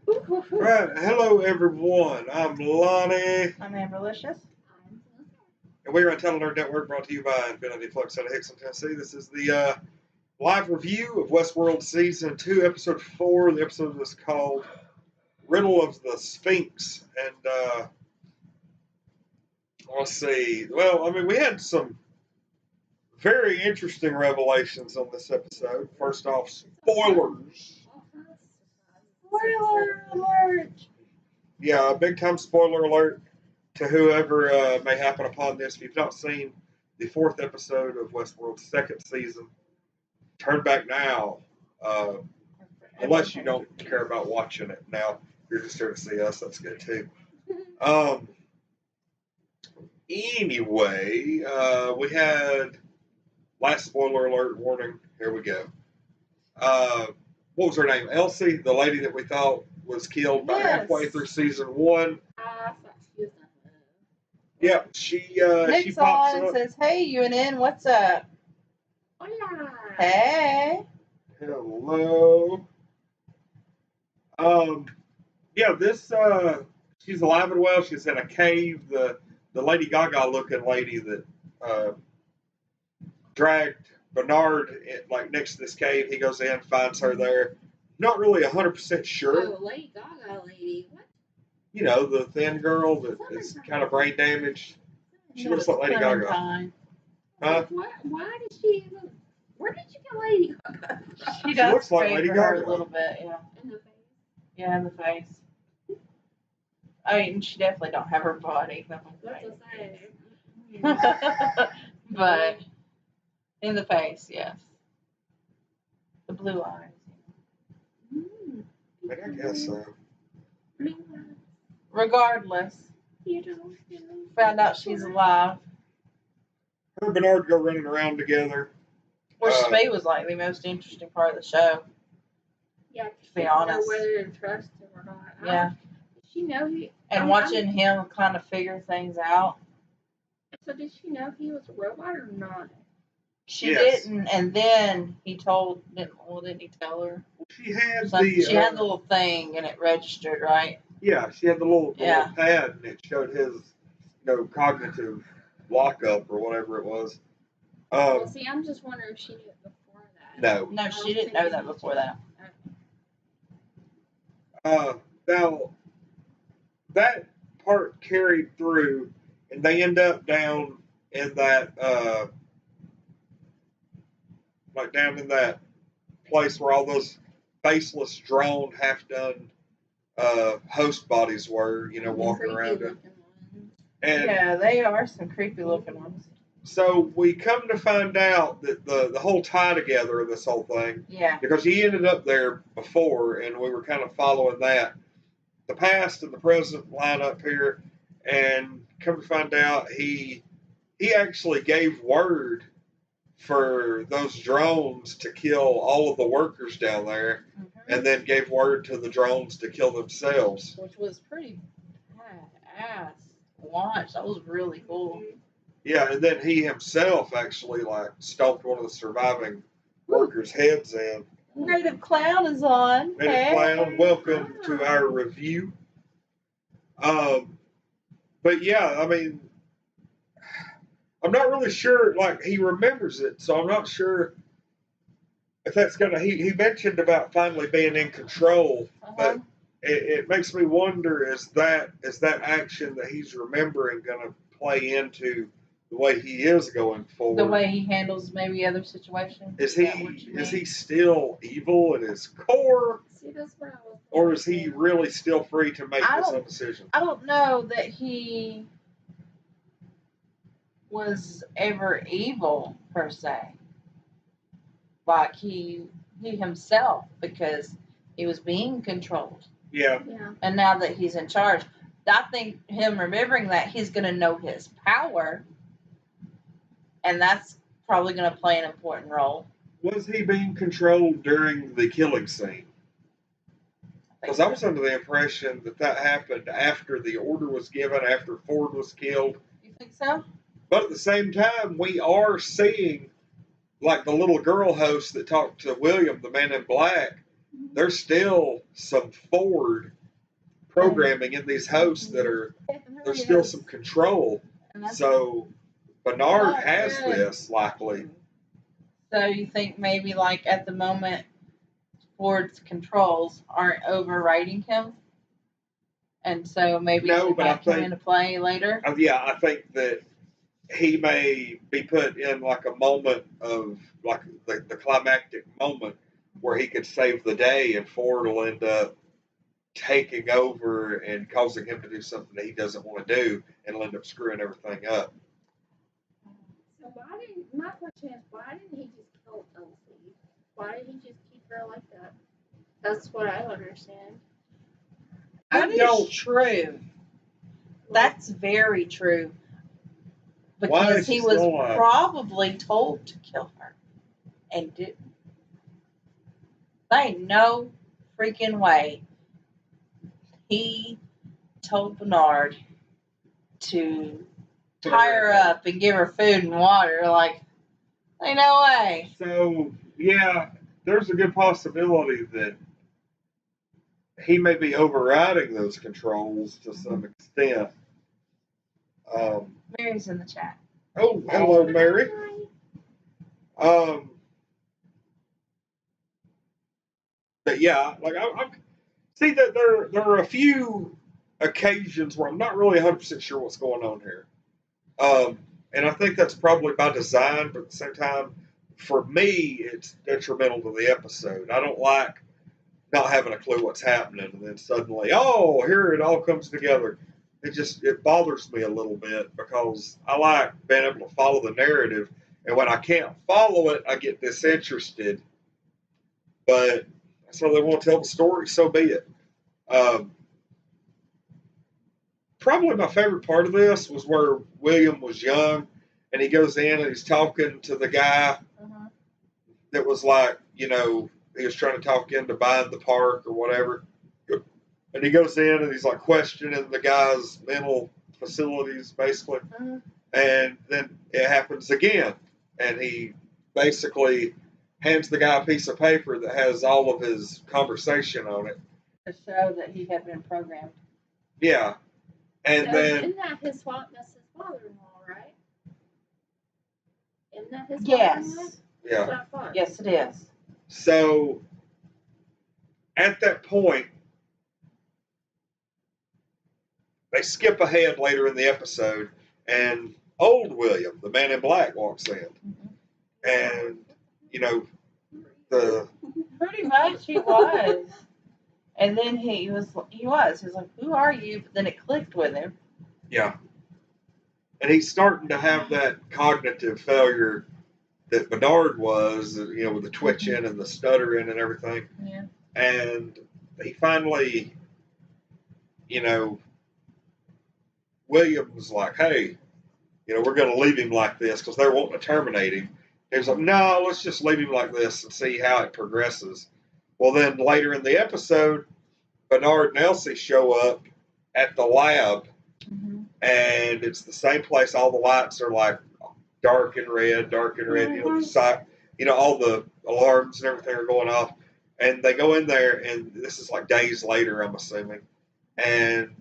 Right, hello everyone. I'm Lonnie, I'm Amberlicious. and we are Untitled Network, brought to you by Infinity Flux out of Hickson, Tennessee. This is the live review of Westworld Season 2, Episode 4. The episode is called Riddle of the Sphinx. And let's see. Well, I mean, we had some very interesting revelations on this episode. First off, spoilers. Spoiler alert! Yeah, big time spoiler alert to whoever may happen upon this. If you've not seen the 4th episode of Westworld's 2nd season, turn back now. Unless you don't care about watching it now. If you're just here to see us, that's good too. Anyway, we had last spoiler alert warning. Here we go. What was her name? Elsie, the lady that we thought was killed about halfway through season 1. Yep, she Nick's pops on and up. says, "Hey, UNN, what's up?" Hola. Hey. Hello. Yeah, this she's alive and well. She's in a cave. The Lady Gaga looking lady that dragged Bernard like next to this cave. He goes in, finds her there. Not really 100% sure. Oh, Lady Gaga lady. What? You know, the thin girl that is kind of brain damaged. She looks like Lady Gaga. Huh? Why did she? Where did you get Lady Gaga? She does looks like Lady favor her Gaga. a little bit, yeah. In the face. Yeah, in the face. I mean, she definitely don't have her body. That's what I say. But in the face, yes. The blue eyes. I guess so. Regardless, found out she's alive. Her and Bernard go running around together. Which to me was like the most interesting part of the show. Yeah, to be honest. Whether to trust him or not. Yeah. Did she know he? And watching him kind of figure things out. So did she know he was a robot or not? She didn't, and then he told. Didn't he tell her? She had She had the little thing, and it registered, right? Yeah, she had the little pad, and it showed his, cognitive lockup or whatever it was. Well, see, I'm just wondering if she knew it before that. No, she didn't know that before that. Now, that part carried through, and they end up down in that, down in that place where all those faceless, drawn, half-done host bodies were, walking around it. And yeah, they are some creepy-looking ones. So we come to find out that the whole tie together of this whole thing, because he ended up there before, and we were kind of following that. The past and the present line up here, and come to find out he actually gave word for those drones to kill all of the workers down there, and then gave word to the drones to kill themselves. Which was pretty badass to watch. That was really cool. Yeah, and then he himself actually stomped one of the surviving workers' heads in. Native Clown is on. Native Clown, welcome to our review. But yeah, I mean, I'm not really sure. He remembers it, so I'm not sure if that's gonna. He mentioned about finally being in control, but it makes me wonder: is that action that he's remembering gonna play into the way he is going forward? The way he handles maybe other situations. Is he still evil in his core? See, that's what I was. Or is he really still free to make his own decisions? I don't know that he was ever evil per se. Like he himself, because he was being controlled. Yeah. And now that he's in charge, I think him remembering that, he's going to know his power, and that's probably going to play an important role. Was he being controlled during the killing scene? Because I was under the impression that happened after the order was given, after Ford was killed. You think so? But at the same time, we are seeing, the little girl host that talked to William, the man in black, there's still some forward programming in these hosts that are, there's still some control. So Bernard has this, likely. So you think maybe, like, at the moment, Ford's controls aren't overriding him? And so maybe no, but I come into play later? Yeah, I think that he may be put in, like, a moment of, like, the climactic moment where he could save the day, and Ford will end up taking over and causing him to do something that he doesn't want to do, and will end up screwing everything up. So my question is, why didn't he just kill Elsie? Why did he just keep her like that? That's what I understand. That is true. That's very true. Because he was probably told to kill her and didn't. There ain't no freaking way he told Bernard to tie her up and give her food and water. Like, ain't no way. So, yeah, there's a good possibility that he may be overriding those controls to some extent. Mary's in the chat. Oh, hello, Mary. But yeah, like I see that there are a few occasions where I'm not really 100% sure what's going on here. And I think that's probably by design, but at the same time, for me, it's detrimental to the episode. I don't like not having a clue what's happening, and then suddenly, oh, here it all comes together. It bothers me a little bit, because I like being able to follow the narrative, and when I can't follow it, I get disinterested. But so they want to tell the story, so be it. Probably my favorite part of this was where William was young, and he goes in and he's talking to the guy that was like, he was trying to talk into buying the park or whatever. And he goes in and he's like questioning the guy's mental facilities, basically. And then it happens again. And he basically hands the guy a piece of paper that has all of his conversation on it. To show that he had been programmed. Yeah. And then. Isn't that his father-in-law, right? Isn't that his father-in-law? Yeah. Yes, it is. So, at that point, they skip ahead later in the episode, and old William, the man in black, walks in. And, Pretty much he was. And then he was like, who are you? But then it clicked with him. Yeah. And he's starting to have that cognitive failure that Bernard was, with the twitching and the stuttering and everything. Yeah. And he finally, William's like, hey, we're going to leave him like this because they're wanting to terminate him. He was like, no, let's just leave him like this and see how it progresses. Well, then later in the episode, Bernard and Elsie show up at the lab, and it's the same place. All the lights are like dark and red. All the alarms and everything are going off. And they go in there, and this is like days later, I'm assuming. And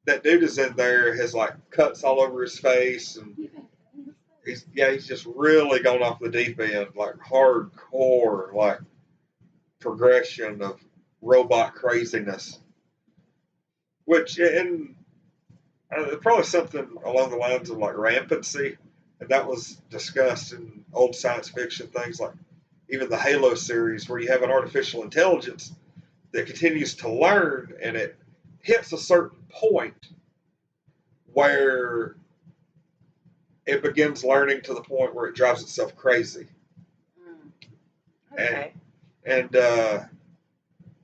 that dude is in there, has like cuts all over his face, and he's just really going off the deep end, like hardcore, like progression of robot craziness. Which, and probably something along the lines of like rampancy, and that was discussed in old science fiction things like even the Halo series, where you have an artificial intelligence that continues to learn, and it hits a certain point where it begins learning to the point where it drives itself crazy. Okay. And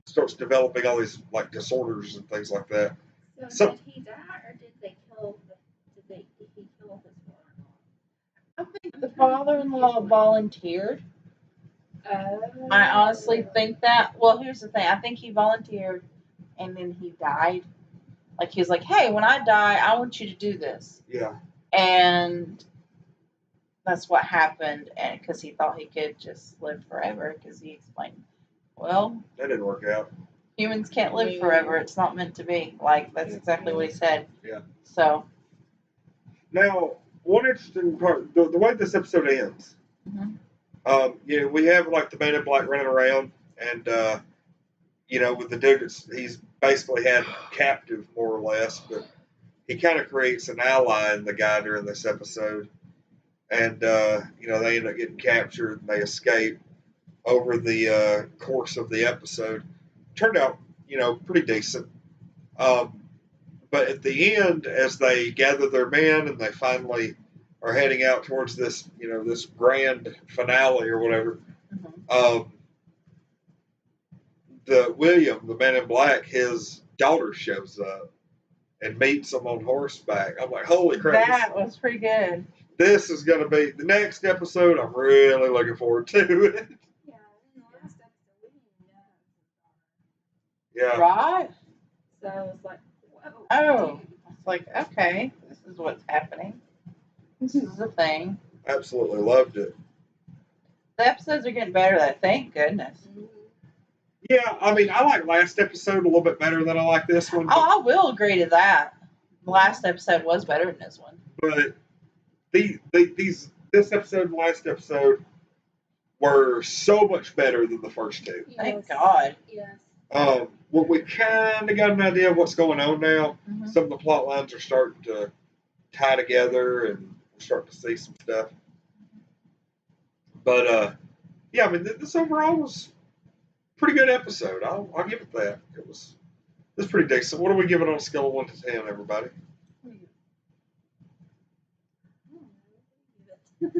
starts developing all these like disorders and things like that. So did he die, or did he kill his father-in-law? I think the father-in-law volunteered. I honestly think that. Well, here's the thing. I think he volunteered, and then he died. Like, he was like, hey, when I die, I want you to do this. Yeah. And that's what happened, and because he thought he could just live forever, because he explained Well, that didn't work out. Humans can't live forever. It's not meant to be. Like, that's exactly what he said. Yeah. So. Now, one interesting part, the way this episode ends, we have, like, the Man in Black running around, and, with the dude he's basically had captive, more or less, but he kind of creates an ally in the guy during this episode. And, they end up getting captured and they escape over the course of the episode. Turned out, pretty decent. But at the end, as they gather their men and they finally are heading out towards this, this grand finale or whatever, the Man in Black, his daughter shows up and meets him on horseback. I'm like, holy crap. That was pretty good. This is going to be the next episode. I'm really looking forward to it. Yeah. Right? So I was like, whoa. Oh. It's like, okay, this is what's happening. This is the thing. Absolutely loved it. The episodes are getting better, though. Thank goodness. Yeah, I mean, I like last episode a little bit better than I like this one. Oh, I will agree to that. The last episode was better than this one. But this episode and last episode were so much better than the first two. Yes. Thank God. Yes. Well, we kind of got an idea of what's going on now. Some of the plot lines are starting to tie together, and we're starting to see some stuff. But yeah, I mean, this overall was a pretty good episode. I'll give it that. It was pretty decent. What do we give it on a scale of 1 to 10, everybody? I'm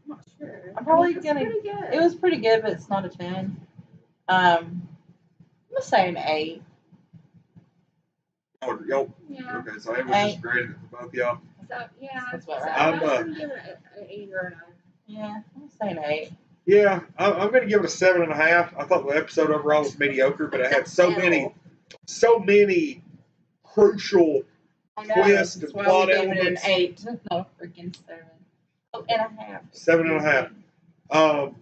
not sure. I'm probably gonna. It was pretty good, but it's not a 10. I'm gonna say an 8. Oh, y'all. Yeah. Okay, so I was just graded it for both y'all. So yeah, That's about so right. I'm gonna give it an 8 or a 9. Yeah, I'm gonna say an 8. Yeah, I'm going to give it a 7.5. I thought the episode overall was mediocre, but it had so many crucial twists and plot elements. An 8, no freaking 7. Oh, and a half. 7.5.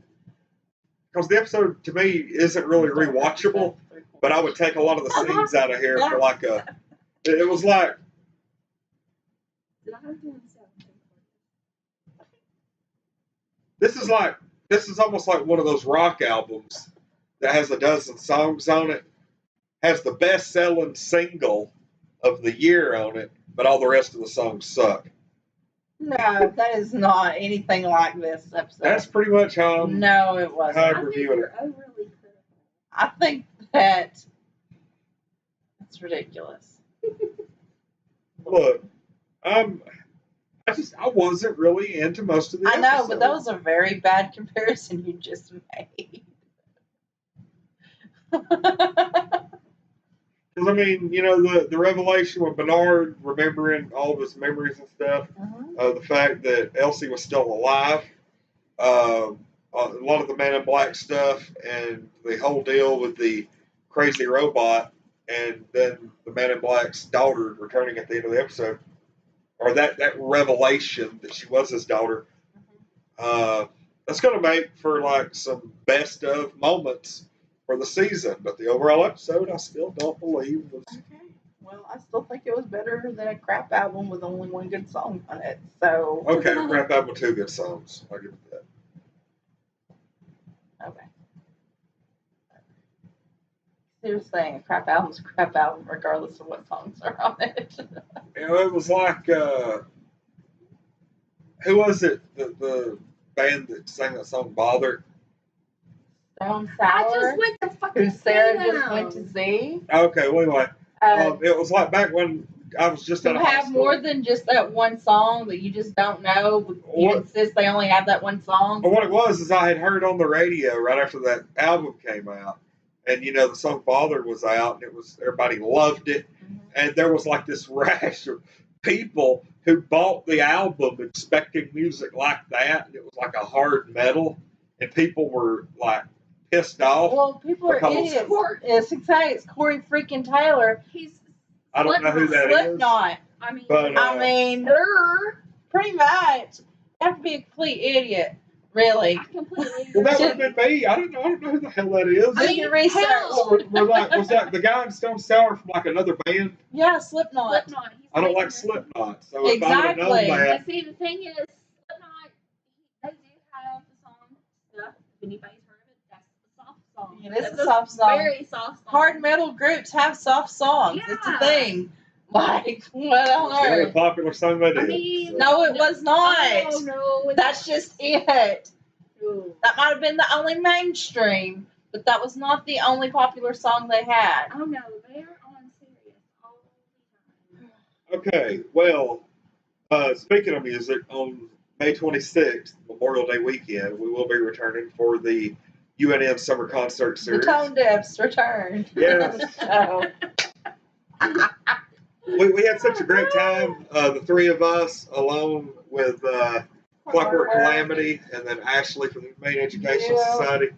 Because the episode to me isn't really rewatchable, but I would take a lot of the scenes out of here for like a. It was like. This is almost like one of those rock albums that has a dozen songs on it, has the best-selling single of the year on it, but all the rest of the songs suck. No, that is not anything like this episode. That's pretty much how No, it wasn't. how I'm reviewing it. I think that it's ridiculous. Look, I wasn't really into most of the episodes. I know, but that was a very bad comparison you just made. Because, I mean, the revelation with Bernard remembering all of his memories and stuff, the fact that Elsie was still alive, a lot of the Man in Black stuff, and the whole deal with the crazy robot, and then the Man in Black's daughter returning at the end of the episode, or that revelation that she was his daughter, that's going to make for, like, some best of moments for the season, but the overall episode, I still don't believe was. Okay. Well, I still think it was better than a crap album with only one good song on it. So. Okay, crap album with 2 good songs. I'll give it that. Okay. You're saying a crap album's a crap album, regardless of what songs are on it. It was like who was it? The band that sang that song "Bother." Stone Sour. I just went to fucking. Who Sarah just went to see. Okay, well anyway, it was like back when I was just out of high have school. more than just that one song that you just don't know. But you insist they only have that one song. Well, what it was is I had heard on the radio right after that album came out, and the song "Bother" was out, and it was everybody loved it, and there was like this rash of people who bought the album expecting music like that, and it was like a hard metal, and people were like pissed off. Well, people are idiots. It's Corey freaking Taylor. I don't know who that is. Slipknot. But, pretty much. You have to be a complete idiot. Really? I completely Well, that would have been me. I don't know who the hell that is. Do your research. Was that the guy in Stone Sour from like another band? Yeah, Slipknot. I don't like Slipknot, so if I would have known Exactly. But see, the thing is, Slipknot, they do have the song stuff. If anybody's heard of it, that's a soft song. It is That's a soft song. Very soft song. Hard metal groups have soft songs. Yeah. It's a thing. Like, what on It's the only earth? popular song they did. I mean, so. No, it was not. Oh, no. That's just it. Ooh. That might have been the only mainstream, but that was not the only popular song they had. Oh, no. They're on Sirius all the time. Okay, well, speaking of music, on May 26th, Memorial Day weekend, we will be returning for the UNM Summer Concert Series. The Tone Deafs returned. Yes. So, We had such a great time, the three of us, along with Clockwork Calamity and then Ashley from the Humane Education Society.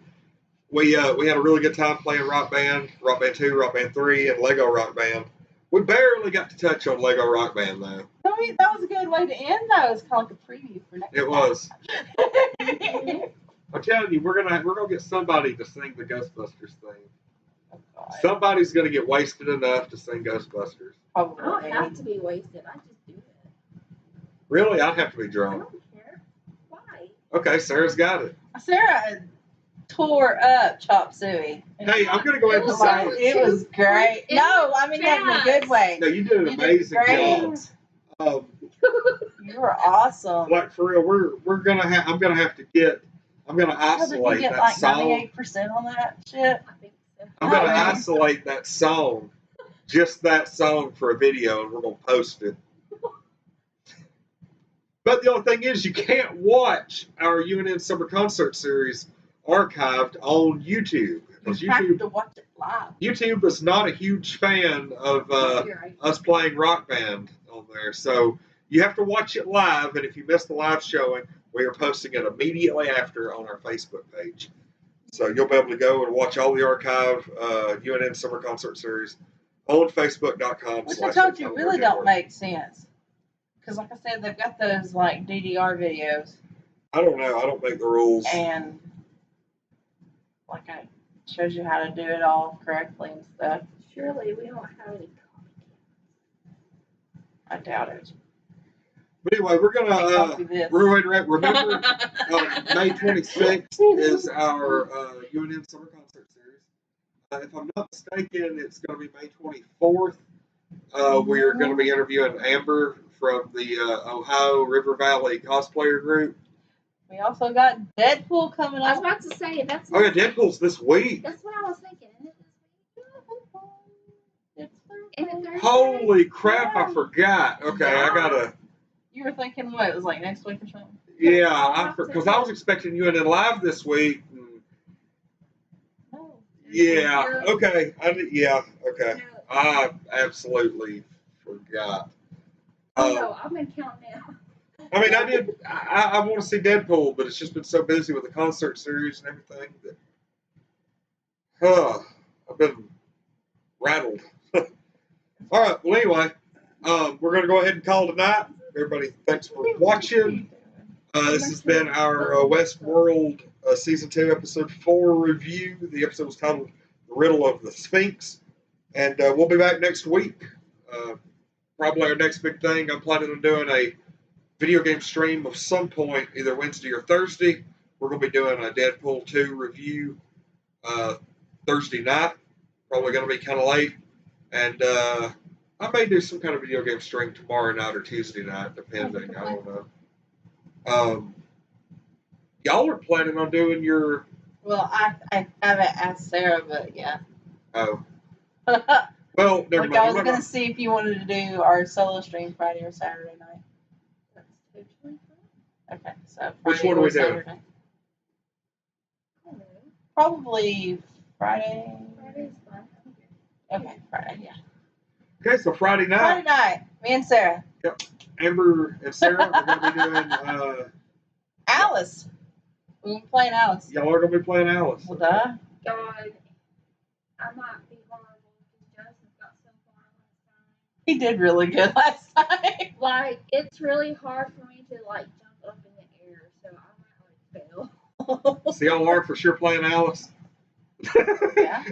We had a really good time playing Rock Band 2, Rock Band 3, and Lego Rock Band. We barely got to touch on Lego Rock Band, though. that was a good way to end, though. It's kind of like a preview for next It was. I'm telling you, we're gonna get somebody to sing the Ghostbusters thing. Oh, Somebody's gonna get wasted enough to sing Ghostbusters. Probably. I don't have to be wasted. I just do it. Really? I'd have to be I drunk. don't care. Why? Okay, Sarah's got it. Sarah tore up Chop Suey. Hey, I'm gonna go ahead and say It was great. No, I mean that in a good way. no, you did an amazing job. You were awesome. Like for real, I'm gonna isolate Did you get that like song. 98% on that shit? I think so. I'm gonna isolate that song, just that song for a video, and we're gonna post it. But the only thing is, you can't watch our UNN Summer Concert Series archived on YouTube. You have to watch it live. YouTube is not a huge fan of us playing Rock Band on there, so you have to watch it live. And if you miss the live showing, we are posting it immediately after on our Facebook page. So you'll be able to go and watch all the archive UNN Summer Concert Series on Facebook.com. Which I told you really don't make sense. Because like I said, they've got those like DDR videos. I don't know. I don't make the rules. And like it shows you how to do it all correctly and stuff. Surely we don't have any I doubt it. But anyway, we're gonna remember May 26th is our UNM Summer Concert Series. If I'm not mistaken, it's going to be May 24th. We're going to be interviewing Amber from the Ohio River Valley Cosplayer Group. We also got Deadpool coming up. I was about to say that's. Oh yeah, Deadpool's this week. That's what I was thinking. Isn't it this week? Holy crap! I forgot. Okay, I gotta. You were thinking what? It was like next week or something? Yeah, because I was expecting you in live this week. Oh. Yeah. Okay. Okay. I absolutely forgot. No, I've been counting now. I mean, I want to see Deadpool, but it's just been so busy with the concert series and everything that I've been rattled. All right. Well, anyway, we're going to go ahead and call tonight. Everybody, thanks for watching. This has been our Westworld Season 2, Episode 4 review. The episode was titled The Riddle of the Sphinx. And we'll be back next week. Probably our next big thing. I'm planning on doing a video game stream of some point, either Wednesday or Thursday. We're going to be doing a Deadpool 2 review Thursday night. Probably going to be kind of late. And I may do some kind of video game stream tomorrow night or Tuesday night, depending. I don't know. Y'all are planning on doing your... Well, I haven't asked Sarah, but yeah. Oh. Well, never mind. I was going to see if you wanted to do our solo stream Friday or Saturday night. That's totally fine. Okay, so which one are we doing? Probably Friday. Friday's fine. Okay, Friday, yeah. Okay, so Friday night. Friday night, me and Sarah. Yep. Amber and Sarah are going to be doing... Alice. We'll be playing Alice. Y'all are going to be playing Alice. Well, duh. God, I might be horrible because Justin got so far last time. He did really good last time. Like, it's really hard for me to, like, jump up in the air, so I might, like, fail. So y'all are for sure playing Alice? Yeah,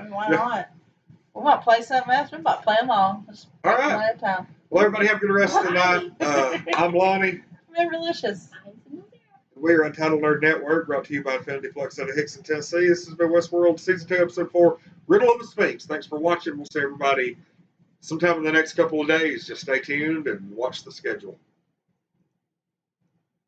why not? We might play something else. We might play them all. Just all right. Time. Well, everybody have a good rest of the night. I'm Lonnie. Amberlicious. We're Untitled Nerd Network, brought to you by Infinity Flux out of Hickson, Tennessee. This has been Westworld Season 2, Episode 4, Riddle of the Sphinx. Thanks for watching. We'll see everybody sometime in the next couple of days. Just stay tuned and watch the schedule.